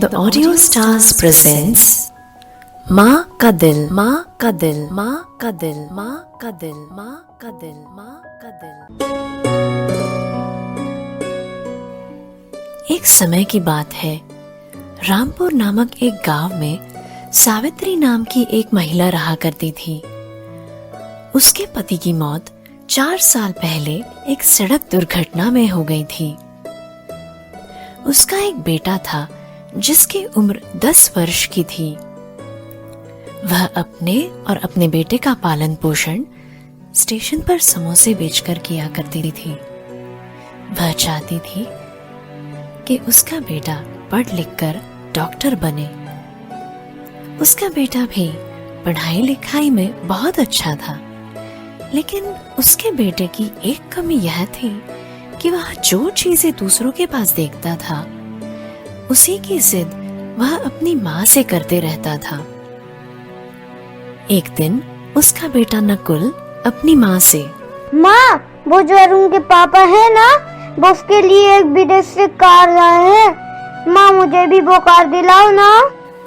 The Audio Stars presents माँ का दिल, माँ का दिल, माँ का दिल, माँ का दिल, माँ का दिल, माँ का दिल। एक समय की बात है, रामपुर नामक एक गांव में सावित्री नाम की एक महिला रहा करती थी। उसके पति की मौत 4 साल पहले एक सड़क दुर्घटना में हो गई थी। उसका एक बेटा था जिसकी उम्र 10 वर्ष की थी। वह अपने और अपने बेटे का पालन पोषण स्टेशन पर समोसे बेचकर किया करती थी। वह चाहती थी कि उसका बेटा पढ़ लिखकर डॉक्टर बने। उसका बेटा भी पढ़ाई लिखाई में बहुत अच्छा था, लेकिन उसके बेटे की एक कमी यह थी कि वह जो चीजें दूसरों के पास देखता था, उसी की जिद वह अपनी माँ से करते रहता था। एक दिन उसका बेटा नकुल अपनी माँ से, माँ, वो जो अरुण के पापा है ना, वो उसके लिए एक विदेश से कार लाए हैं। माँ, मुझे भी वो कार दिलाओ ना।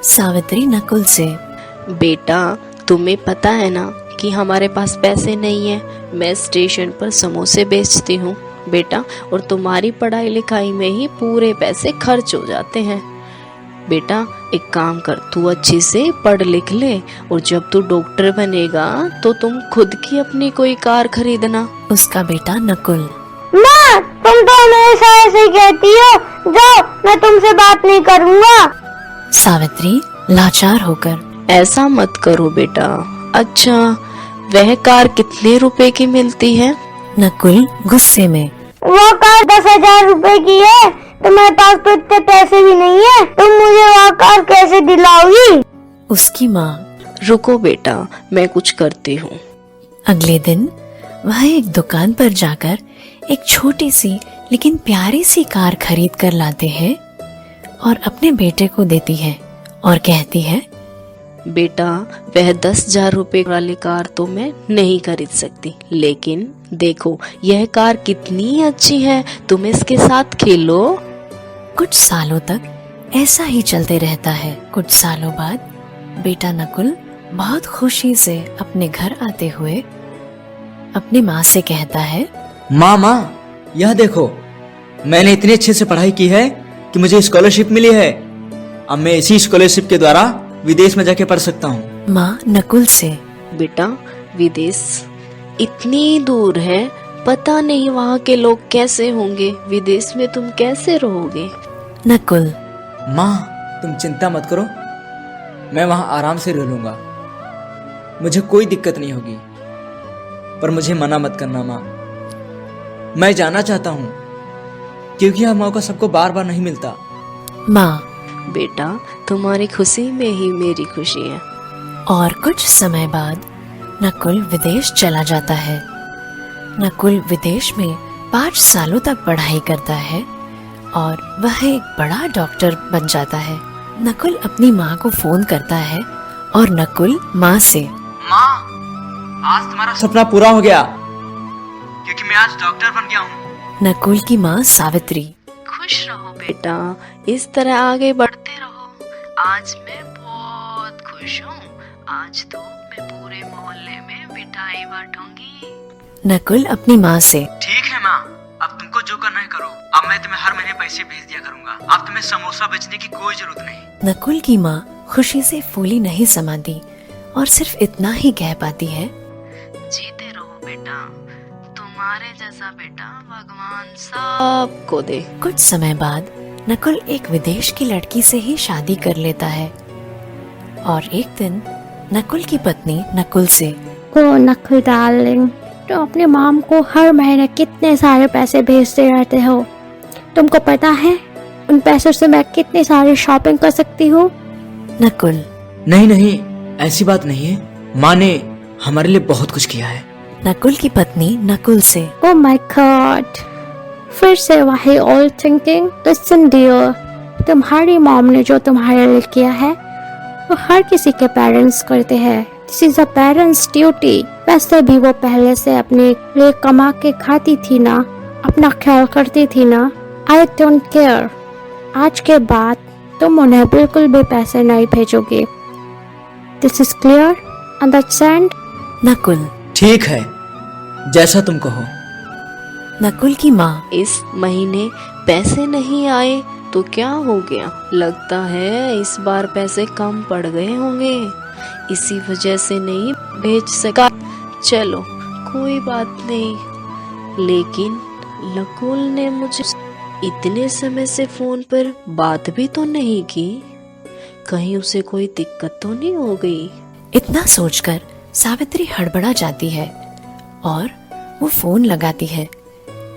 सावित्री नकुल से, बेटा, तुम्हें पता है ना कि हमारे पास पैसे नहीं है। मैं स्टेशन पर समोसे बेचती हूँ बेटा, और तुम्हारी पढ़ाई लिखाई में ही पूरे पैसे खर्च हो जाते हैं। बेटा, एक काम कर, तू अच्छे से पढ़ लिख ले, और जब तू डॉक्टर बनेगा तो तुम खुद की अपनी कोई कार खरीदना। उसका बेटा नकुल, माँ, तुम तो हमेशा ऐसे ही कहती हो। जाओ, मैं तुमसे बात नहीं करूँगा। सावित्री लाचार होकर, ऐसा मत करो बेटा। अच्छा, वह कार कितने रुपए की मिलती है? नकुल गुस्से में, वो कार 10,000 रुपए की है। तुम्हारे पास तो इतने पैसे भी नहीं है। तुम मुझे वो कार कैसे दिलाओगी? उसकी माँ, रुको बेटा, मैं कुछ करती हूँ। अगले दिन वह एक दुकान पर जाकर एक छोटी सी लेकिन प्यारी सी कार खरीद कर लाते हैं और अपने बेटे को देती है और कहती है, बेटा, वह 10,000 रुपए वाली कार तो मैं नहीं खरीद सकती, लेकिन देखो यह कार कितनी अच्छी है, तुम इसके साथ खेलो। कुछ सालों तक ऐसा ही चलते रहता है। कुछ सालों बाद बेटा नकुल बहुत खुशी से अपने घर आते हुए अपनी माँ से कहता है, माँ, यह देखो, मैंने इतनी अच्छे से पढ़ाई की है कि मुझे स्कॉलरशिप मिली है। अब मैं इसी स्कॉलरशिप के द्वारा विदेश में जाके पढ़ सकता हूँ। माँ नकुल से, बेटा, विदेश इतनी दूर है, पता नहीं वहाँ के लोग कैसे होंगे, विदेश में तुम कैसे रहोगे? नकुल, माँ, तुम चिंता मत करो, मैं वहाँ आराम से रह लूंगा, मुझे कोई दिक्कत नहीं होगी। पर मुझे मना मत करना माँ, मैं जाना चाहता हूँ, क्योंकि यह मौका सबको बार बार नहीं मिलता। माँ, बेटा, तुम्हारी खुशी में ही मेरी खुशी है। और कुछ समय बाद नकुल विदेश चला जाता है। नकुल विदेश में 5 सालों तक पढ़ाई करता है और वह एक बड़ा डॉक्टर बन जाता है। नकुल अपनी माँ को फोन करता है और नकुल माँ से, माँ, आज तुम्हारा सपना पूरा हो गया, क्योंकि मैं आज डॉक्टर बन गया हूँ। नकुल की माँ सावित्री, खुश रहो बेटा, इस तरह आगे बढ़ते रहो। आज मैं बहुत खुश हूँ। आज तो मैं पूरे मोहल्ले में मिठाई बांटूंगी। नकुल अपनी माँ से, ठीक है माँ, अब तुमको जो करना है करो। अब मैं तुम्हें हर महीने पैसे भेज दिया करूंगा। अब तुम्हें समोसा बेचने की कोई जरूरत नहीं। नकुल की माँ खुशी से फूली नहीं समाती और सिर्फ इतना ही कह पाती है, जीते रहो बेटा, तुम्हारे जैसा बेटा भगवान सबको दे। कुछ समय बाद नकुल एक विदेश की लड़की से ही शादी कर लेता है। और एक दिन नकुल की पत्नी नकुल से, ओ नकुल डार्लिंग, तुम अपनी मॉम को हर महीने कितने सारे पैसे भेजते रहते हो। तुमको पता है उन पैसों से मैं कितनी सारी शॉपिंग कर सकती हूँ? नकुल, नहीं, ऐसी बात नहीं है। माँ ने हमारे लिए बहुत कुछ किया है। नकुल की पत्नी नकुल से, ओह माय गॉड, फिर से वही ओल्ड थिंकिंग। लिसन डियर, तुम्हारी मॉम ने जो तुम्हारे लिए किया है वो हर किसी के पेरेंट्स करते हैं। This is a parents duty. वैसे भी वो पहले से अपने लिए कमा के खाती थी ना, अपना ख्याल करती थी ना। I don't care. आज के बाद तुम उन्हें बिल्कुल भी पैसे नहीं भेजोगे। This is clear understand? Nakul. ठीक है, जैसा तुम कहो। नकुल की माँ। इस महीने पैसे नहीं आए तो क्या हो गया? लगता है इस बार पैसे कम पड़ गए होंगे, इसी वजह से नहीं भेज सका। चलो कोई बात नहीं। लेकिन नकुल ने मुझे इतने समय से फोन पर बात भी तो नहीं की, कहीं उसे कोई दिक्कत तो नहीं हो गई? इतना सोचकर सावित्री हड़बड़ा जाती है और वो फोन लगाती है,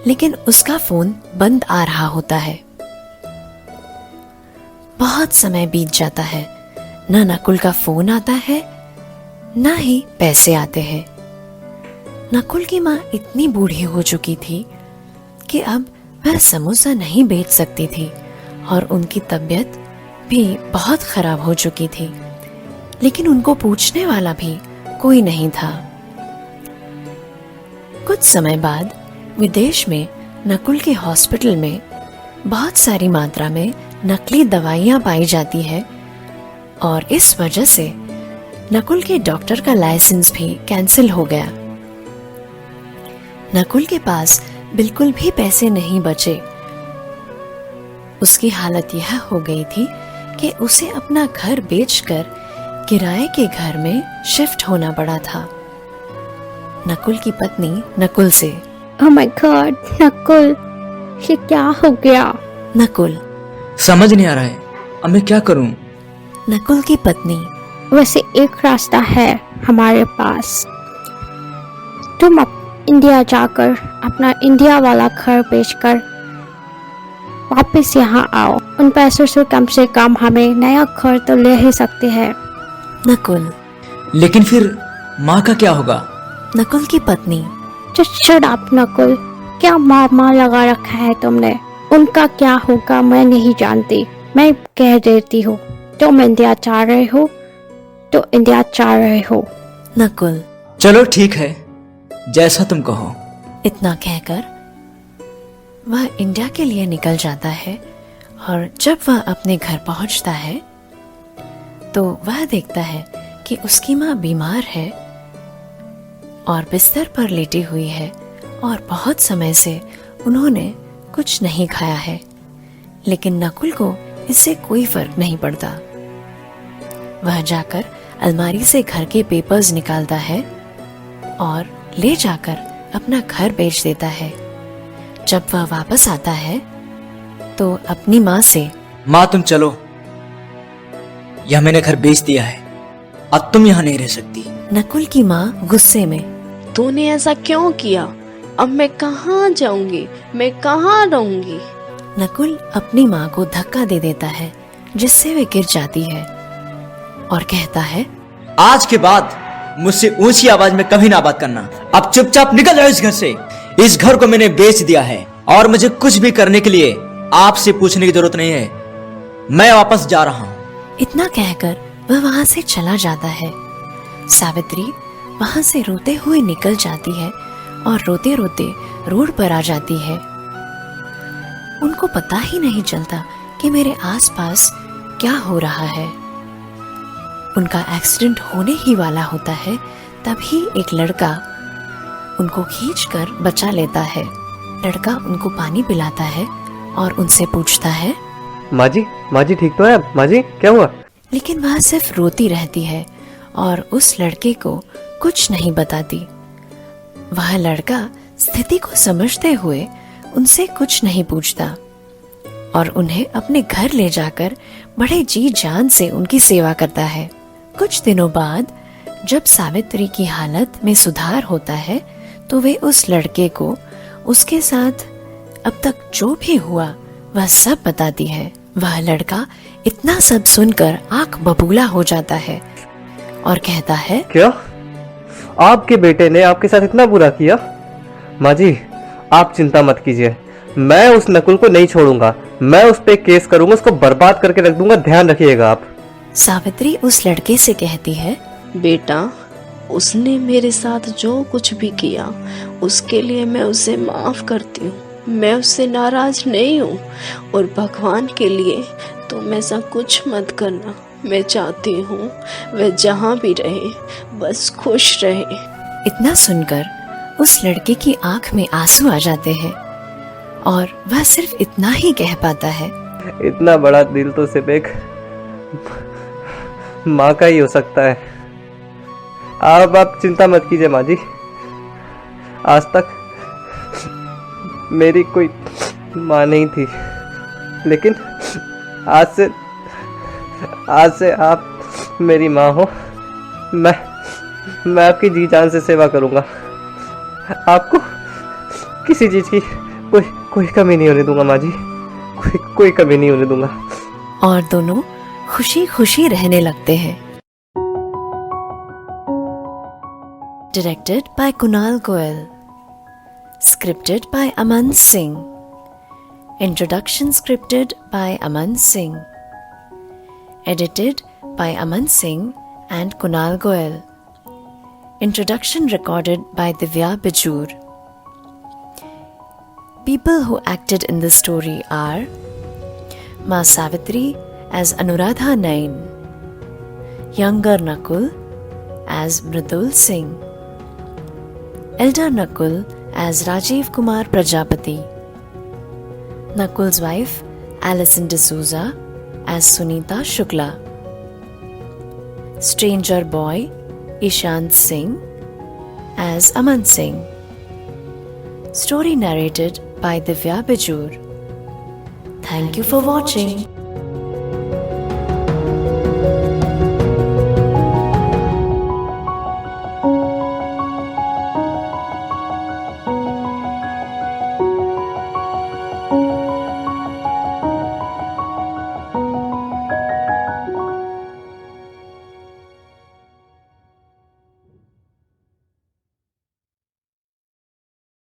लेकिन उसका फोन बंद आ रहा होता है। बहुत समय बीत जाता है, ना नकुल का फोन आता है ना ही पैसे आते हैं। नकुल की माँ इतनी बूढ़ी हो चुकी थी कि अब वह समोसा नहीं बेच सकती थी और उनकी तबीयत भी बहुत खराब हो चुकी थी, लेकिन उनको पूछने वाला भी कोई नहीं था। कुछ समय बाद विदेश में नकुल के हॉस्पिटल में बहुत सारी मात्रा में नकली दवाइयां पाई जाती है और इस वजह से नकुल के डॉक्टर का लाइसेंस भी कैंसिल हो गया। नकुल के पास बिल्कुल भी पैसे नहीं बचे। उसकी हालत यह हो गई थी कि उसे अपना घर बेचकर किराए के घर में शिफ्ट होना पड़ा था। नकुल की पत्नी नकुल से, ओह माय गॉड नकुल, ये क्या हो गया? नकुल। समझ नहीं आ रहा है, अब मैं क्या करूं? नकुल की पत्नी, वैसे एक रास्ता है हमारे पास। तुम अब इंडिया जाकर अपना इंडिया वाला घर बेचकर वापस यहाँ आओ। उन पैसों से कम हमें नया घर तो ले ही सकते हैं। नकुल। लेकिन फिर माँ का क्या होगा? नकुल की पत्नी, जस्ट शट अप नकुल, क्या माँ लगा रखा है तुमने? उनका क्या होगा मैं नहीं जानती। मैं कह देती हूँ, तुम इंडिया जा रहे हो तो इंडिया जा रहे हो। नकुल। चलो ठीक है, जैसा तुम कहो। इतना कहकर वह इंडिया के लिए निकल जाता है और जब वह अपने घर पहुंचता है तो वह देखता है कि उसकी माँ बीमार है और बिस्तर पर लेटी हुई है और बहुत समय से उन्होंने कुछ नहीं खाया है, लेकिन नकुल को इससे कोई फर्क नहीं पड़ता। वह जाकर अलमारी से घर के पेपर्स निकालता है और ले जाकर अपना घर बेच देता है। जब वह वापस आता है तो अपनी माँ से, माँ तुम चलो, यह मैंने घर बेच दिया है, अब तुम यहाँ नहीं रह सकती। नकुल की माँ गुस्से में, तूने ऐसा क्यों किया? अब मैं कहाँ जाऊंगी, मैं कहाँ रहूंगी? नकुल अपनी माँ को धक्का दे देता है जिससे वे गिर जाती है और कहता है, आज के बाद मुझसे ऊंची आवाज में कभी ना बात करना। अब चुपचाप निकल जाओ इस घर से। इस घर को मैंने बेच दिया है और मुझे कुछ भी करने के लिए आपसे पूछने की जरूरत नहीं है। मैं वापस जा रहा हूँ। इतना कहकर वह वहां से चला जाता है। सावित्री वहां से रोते हुए निकल जाती है और रोते रोते रोड पर आ जाती है। उनको पता ही नहीं चलता कि मेरे आसपास क्या हो रहा है। उनका एक्सीडेंट होने ही वाला होता है, तभी एक लड़का उनको खींचकर बचा लेता है। लड़का उनको पानी पिलाता है और उनसे पूछता है, माँ जी ठीक तो है अब? माँ जी क्या हुआ? लेकिन वह सिर्फ रोती रहती है और उस लड़के को कुछ नहीं बताती। वह लड़का स्थिति को समझते हुए उनसे कुछ नहीं पूछता और उन्हें अपने घर ले जाकर बड़े जी जान से उनकी सेवा करता है। कुछ दिनों बाद जब सावित्री की हालत में सुधार होता है तो वे उस लड़के को उसके साथ अब तक जो भी हुआ वह सब बताती है। वह लड़का इतना सब सुनकर आंख बबूला हो जाता है और कहता है, क्या आपके बेटे ने आपके साथ इतना बुरा किया? माँ जी आप चिंता मत कीजिए, मैं उस नकुल को नहीं छोड़ूंगा। मैं उस पे केस करूंगा, उसको बर्बाद करके रख दूंगा, ध्यान रखिएगा आप। सावित्री उस लड़के से कहती है, बेटा उसने मेरे साथ जो कुछ भी किया उसके लिए मैं उसे माफ करती हूँ। मैं उससे नाराज नहीं हूँ और भगवान के लिए तुम ऐसा कुछ मत करना। मैं चाहती हूँ वह जहाँ भी रहे बस खुश रहे। इतना सुनकर उस लड़के की आंख में आंसू आ जाते हैं और वह सिर्फ इतना ही कह पाता है, इतना बड़ा दिल तो सिर्फ एक माँ का ही हो सकता है। आप चिंता मत कीजिए माँ जी। आज तक मेरी कोई माँ नहीं थी, लेकिन आज से आप मेरी माँ हो। मैं आपकी जी जान से सेवा करूँगा। आपको किसी चीज़ की कोई कमी नहीं होने दूंगा माँ जी। कोई कमी नहीं होने दूंगा। और दोनों खुशी खुशी रहने लगते हैं। Directed by Kunal Goyal, scripted by Aman Singh, introduction scripted by Aman Singh, edited by Aman Singh and Kunal Goyal. Introduction recorded by Divya Bijur. People who acted in this story are Ma Savitri as Anuradha Nain, younger Nakul as Mridul Singh, elder Nakul as Rajiv Kumar Prajapati, Nakul's wife Alison D'Souza as Sunita Shukla, stranger boy Ishant Singh as Aman Singh. Story narrated by Divya Bijur. Thank you for watching.